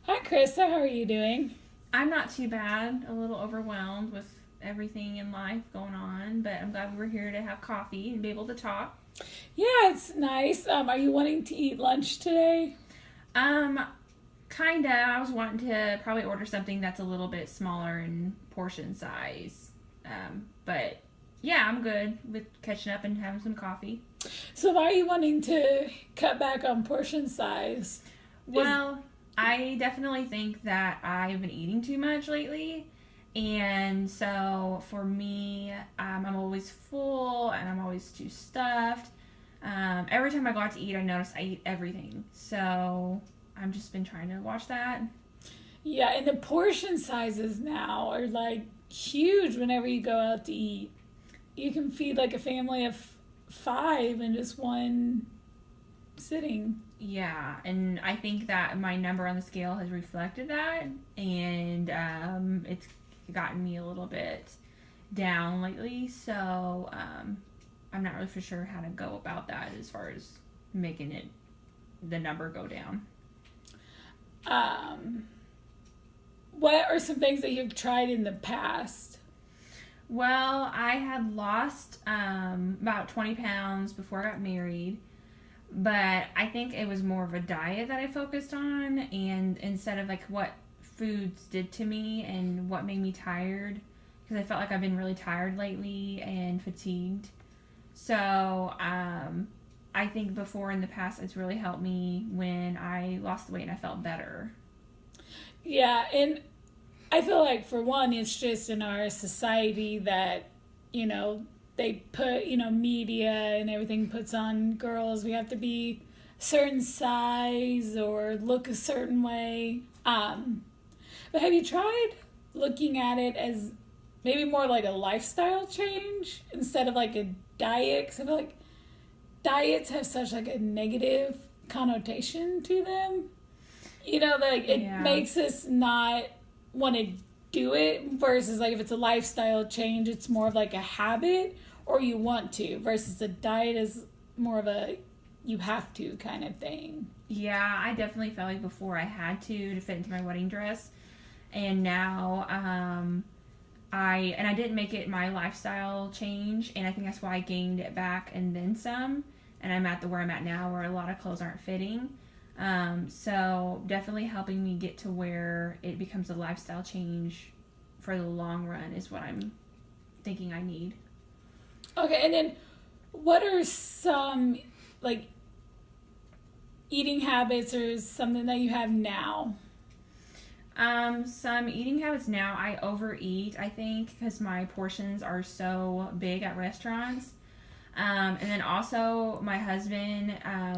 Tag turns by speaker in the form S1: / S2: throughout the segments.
S1: Hi, Krista. How are you doing?
S2: I'm not too bad. A little overwhelmed with everything in life going on, but I'm glad we were here to have coffee and be able to talk.
S1: Yeah, it's nice. Are you wanting to eat lunch today?
S2: Um, Kinda. I was wanting to probably order something that's a little bit smaller in portion size. But yeah, I'm good with catching up and having some coffee.
S1: So, why are you wanting to cut back on portion size? Is
S2: Well, I definitely think that I've been eating too much lately. And so for me, I'm always full and I'm always too stuffed. Every time I go out to eat, I notice I eat everything. So I've just been trying to watch that.
S1: yeah, and the portion sizes now are like huge whenever you go out to eat. You can feed like a family of five in just one sitting.
S2: Yeah, and I think that my number on the scale has reflected that, and it's gotten me a little bit down lately. So I'm not really for sure how to go about that as far as making it the number go down.
S1: Um, what are some things that you've tried in the past?
S2: Well, I had lost about 20 pounds before I got married, but I think it was more of a diet that I focused on, and instead of like what foods did to me and what made me tired, because I felt like I've been really tired lately and fatigued. So I think before in the past, it's really helped me when I lost the weight and I felt better.
S1: Yeah, and I feel like for one, it's just in our society that, you know, they put, media and everything puts on girls. We have to be certain size or look a certain way. But have you tried looking at it as maybe more like a lifestyle change instead of like a diet? Because I feel like diets have such like a negative connotation to them. Like it
S2: Yeah.
S1: makes us not want to do it versus like if it's a lifestyle change, it's more of like a habit or you want to versus a diet is more of a you have to kind of thing.
S2: Yeah, I definitely felt like before I had to fit into my wedding dress, and now I didn't make it my lifestyle change, and I think that's why I gained it back and then some, and I'm at the where I'm at now where a lot of clothes aren't fitting. So definitely helping me get to where it becomes a lifestyle change for the long run is what I'm thinking I need.
S1: Okay, and then what are some like eating habits or something that you have now?
S2: Some eating habits now. I overeat, I think, because my portions are so big at restaurants. And then also, my husband,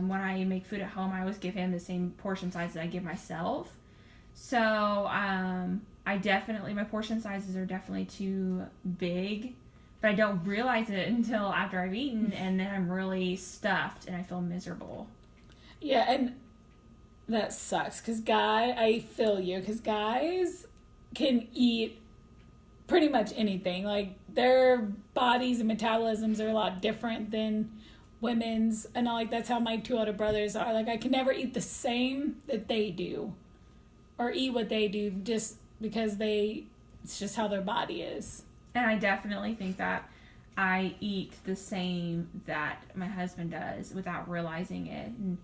S2: when I make food at home, I always give him the same portion size that I give myself. So, my portion sizes are definitely too big, but I don't realize it until after I've eaten, and then I'm really stuffed and I feel miserable.
S1: Yeah, and that sucks because I feel you because guys can eat pretty much anything. Like their bodies and metabolisms are a lot different than women's, and I like that's how my two older brothers are. Like I can never eat the same that they do, or eat what they do, just because it's just how their body is.
S2: And I definitely think that I eat the same that my husband does without realizing it, and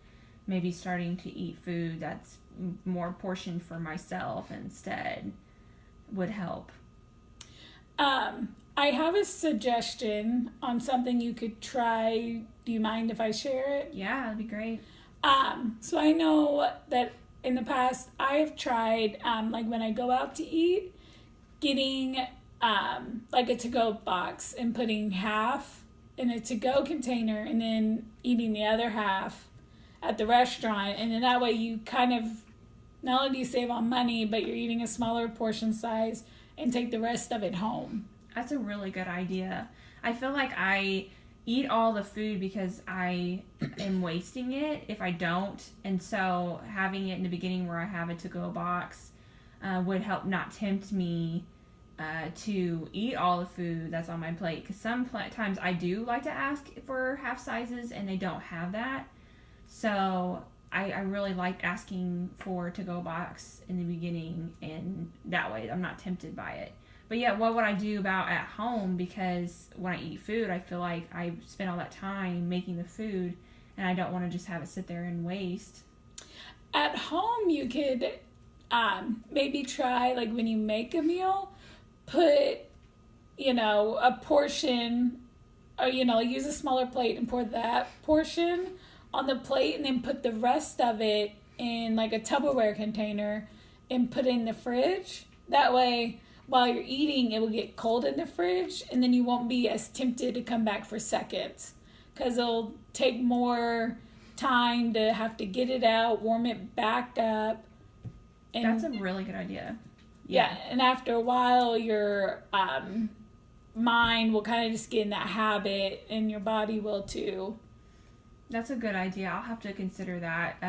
S2: maybe starting to eat food that's more portioned for myself instead would help.
S1: I have a suggestion on something you could try. Do you mind if I share it?
S2: Yeah, that'd be great.
S1: So I know that in the past I've tried, like when I go out to eat, getting like a to-go box and putting half in a to-go container and then eating the other half at the restaurant. And then that way you kind of, not only do you save on money, but you're eating a smaller portion size and take the rest of it home.
S2: That's a really good idea. I feel like I eat all the food because I am wasting it if I don't. And so having it in the beginning where I have a to go box would help not tempt me to eat all the food that's on my plate. Because sometimes I do like to ask for half sizes and they don't have that. So I really like asking for to-go box in the beginning, and that way I'm not tempted by it. But yeah, what would I do about at home? Because when I eat food, I feel like I spend all that time making the food, and I don't want to just have it sit there and waste.
S1: At home, you could maybe try, like when you make a meal, put, a portion, or, use a smaller plate and pour that portion on the plate, and then put the rest of it in like a Tupperware container and put it in the fridge. That way, while you're eating, it will get cold in the fridge, and then you won't be as tempted to come back for seconds, because it'll take more time to have to get it out, warm it back up.
S2: And that's a really good idea.
S1: Yeah, and after a while, your mind will kind of just get in that habit, and your body will too.
S2: That's a good idea. I'll have to consider that.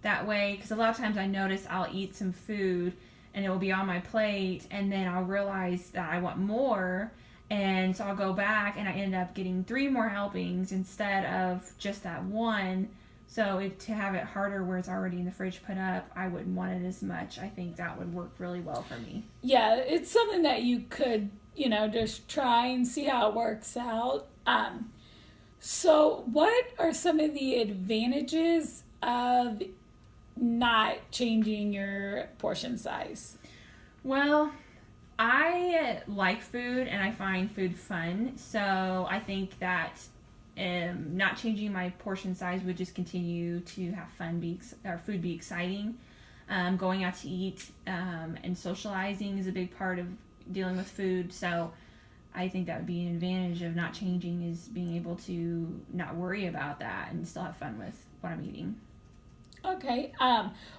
S2: That way, because a lot of times I notice I'll eat some food and it will be on my plate, and then I'll realize that I want more, and so I'll go back and I end up getting 3 more helpings instead of just that one. So to have it harder where it's already in the fridge put up, I wouldn't want it as much. I think that would work really well for me.
S1: Yeah, it's something that you could, just try and see how it works out. So what are some of the advantages of not changing your portion size?
S2: Well, I like food and I find food fun. So I think that not changing my portion size would just continue to have fun, food be exciting. Going out to eat and socializing is a big part of dealing with food. So I think that would be an advantage of not changing, is being able to not worry about that and still have fun with what I'm eating.
S1: Okay.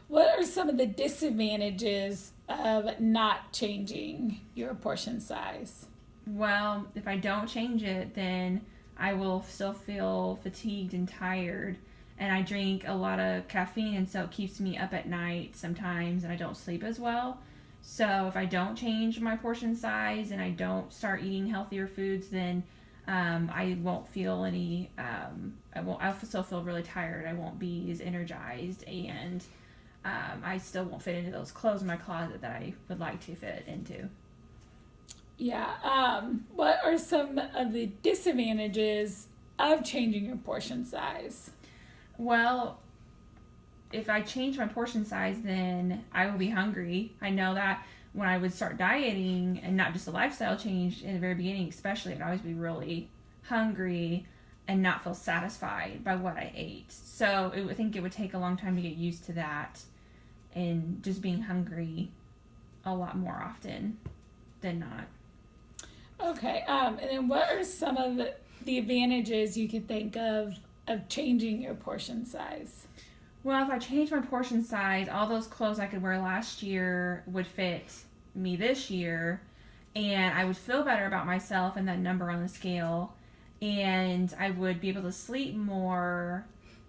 S1: What are some of the disadvantages of not changing your portion size?
S2: Well, if I don't change it, then I will still feel fatigued and tired. And I drink a lot of caffeine, and so it keeps me up at night sometimes, and I don't sleep as well. So if I don't change my portion size and I don't start eating healthier foods, then I won't feel any, I'll still feel really tired. I won't be as energized, and I still won't fit into those clothes in my closet that I would like to fit into.
S1: Yeah. What are some of the disadvantages of changing your portion size?
S2: Well, if I change my portion size, then I will be hungry. I know that when I would start dieting, and not just a lifestyle change in the very beginning especially, I'd always be really hungry and not feel satisfied by what I ate. So I think it would take a long time to get used to that, and just being hungry a lot more often than not.
S1: Okay. And then what are some of the advantages you could think of changing your portion size?
S2: Well, if I change my portion size, all those clothes I could wear last year would fit me this year, and I would feel better about myself and that number on the scale, and I would be able to sleep more.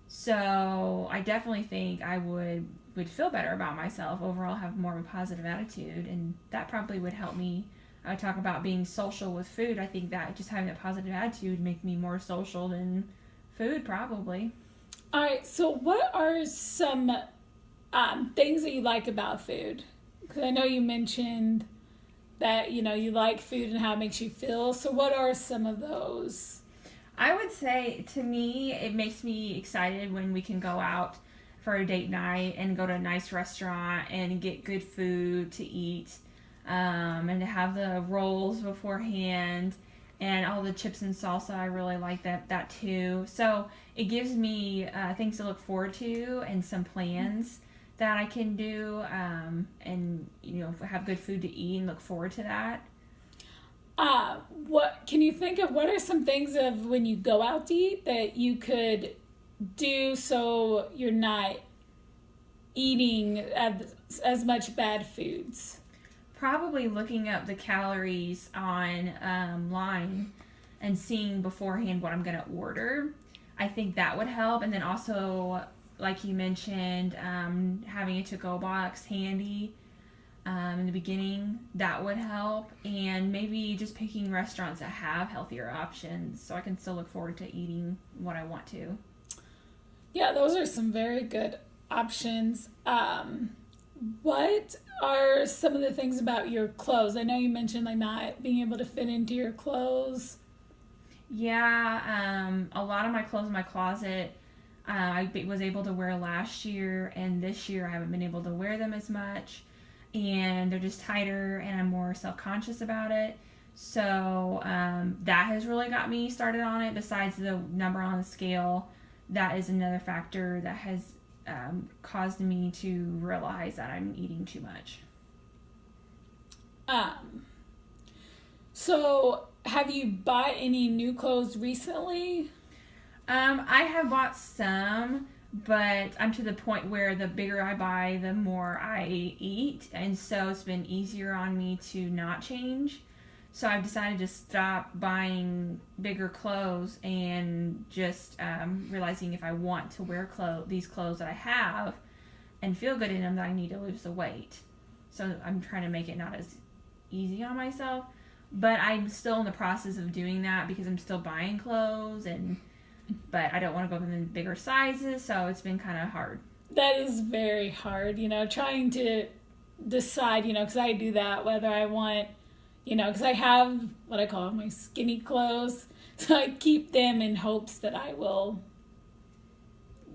S2: So I definitely think I would feel better about myself overall, have more of a positive attitude, and that probably would help me. I talk about being social with food. I think that just having a positive attitude would make me more social than food, probably.
S1: All right, so what are some things that you like about food? Because I know you mentioned that, you like food and how it makes you feel. So what are some of those?
S2: I would say, to me, it makes me excited when we can go out for a date night and go to a nice restaurant and get good food to eat, and to have the rolls beforehand. And all the chips and salsa, I really like that too. So it gives me things to look forward to and some plans that I can do, and have good food to eat and look forward to that.
S1: What can you think of? What are some things of when you go out to eat that you could do so you're not eating as much bad foods?
S2: Probably looking up the calories on line and seeing beforehand what I'm going to order. I think that would help. And then also, like you mentioned, having a to-go box handy in the beginning, that would help. And maybe just picking restaurants that have healthier options so I can still look forward to eating what I want to.
S1: Yeah, those are some very good options. What are some of the things about your clothes? I know you mentioned like not being able to fit into your clothes.
S2: Yeah, a lot of my clothes in my closet was able to wear last year, and this year I haven't been able to wear them as much, and they're just tighter, and I'm more self-conscious about it. So that has really got me started on it. Besides the number on the scale, that is another factor that has caused me to realize that I'm eating too much.
S1: Um, so have you bought any new clothes recently?
S2: I have bought some, but I'm to the point where the bigger I buy, the more I eat, and so it's been easier on me to not change. So I've decided to stop buying bigger clothes and just realizing if I want to wear these clothes that I have and feel good in them, that I need to lose the weight. So I'm trying to make it not as easy on myself, but I'm still in the process of doing that because I'm still buying clothes, but I don't want to go in the bigger sizes, so it's been kind of hard.
S1: That is very hard, trying to decide, because I do that, whether I want, because I have what I call my skinny clothes. So I keep them in hopes that I will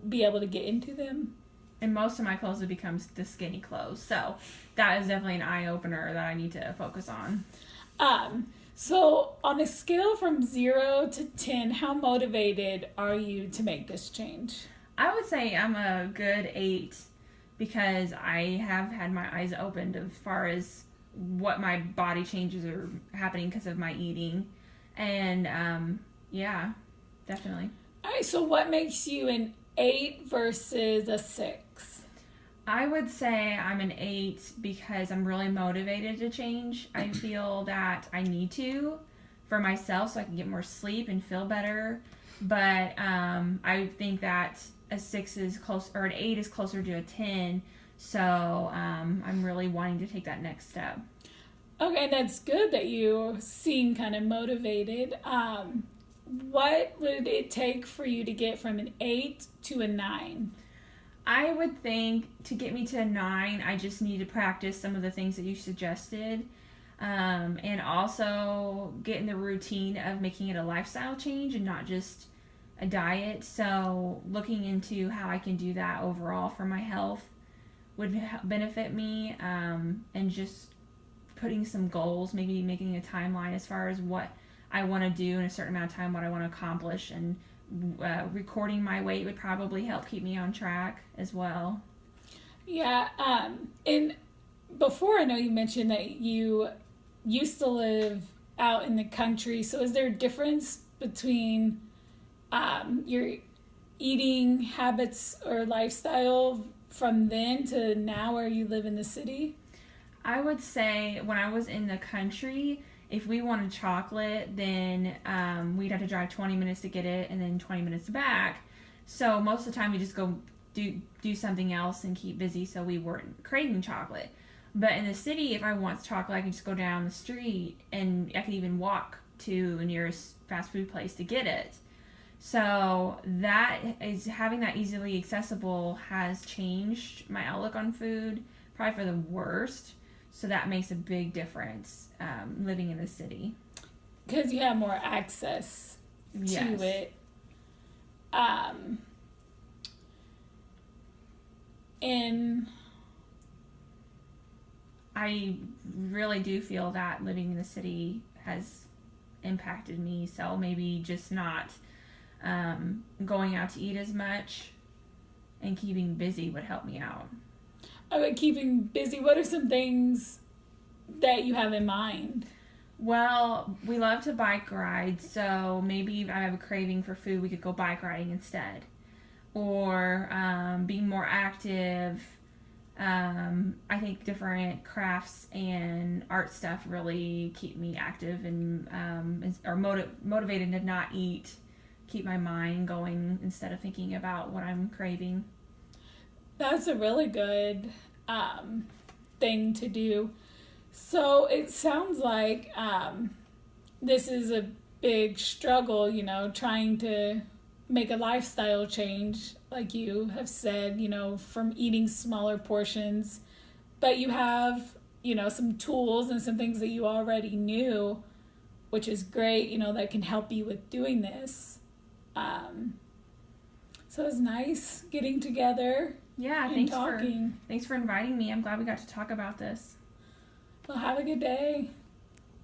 S1: be able to get into them.
S2: And most of my clothes have become the skinny clothes. So that is definitely an eye-opener that I need to focus on.
S1: So on a scale from 0 to 10, how motivated are you to make this change?
S2: I would say I'm a good 8 because I have had my eyes opened as far as what my body changes are happening because of my eating. And yeah, definitely.
S1: All right, so what makes you an 8 versus a 6?
S2: I would say I'm an 8 because I'm really motivated to change. I feel that I need to for myself so I can get more sleep and feel better. But I think that a 6 is close, or an 8 is closer to a 10. So I'm really wanting to take that next step.
S1: Okay, that's good that you seem kind of motivated. What would it take for you to get from an 8 to a 9?
S2: I would think to get me to a 9, I just need to practice some of the things that you suggested. And also get in the routine of making it a lifestyle change and not just a diet. So looking into how I can do that overall for my health would benefit me. And just putting some goals, maybe making a timeline as far as what I want to do in a certain amount of time, what I want to accomplish, and recording my weight would probably help keep me on track as well.
S1: Yeah, and before, I know you mentioned that you used to live out in the country, so is there a difference between your eating habits or lifestyle from then to now where you live in the city?
S2: I would say when I was in the country, if we wanted chocolate, then we'd have to drive 20 minutes to get it and then 20 minutes back. So most of the time we just go do something else and keep busy, so we weren't craving chocolate. But in the city, if I want chocolate, I can just go down the street, and I can even walk to the nearest fast food place to get it. So that is, having that easily accessible has changed my outlook on food, probably for the worst. So that makes a big difference living in the city.
S1: Because you have more access to it. And
S2: I really do feel that living in the city has impacted me. So maybe just not going out to eat as much and keeping busy would help me out.
S1: Okay, keeping busy, what are some things that you have in mind?
S2: Well, we love to bike ride, so maybe if I have a craving for food, we could go bike riding instead. Or being more active. I think different crafts and art stuff really keep me active and or motivated to not eat, keep my mind going instead of thinking about what I'm craving.
S1: That's a really good thing to do. So it sounds like this is a big struggle, trying to make a lifestyle change. like you have said, from eating smaller portions, but you have, some tools and some things that you already knew, which is great, that can help you with doing this. So it was nice getting together.
S2: Yeah, thanks for inviting me. I'm glad we got to talk about this.
S1: Well, have a good day.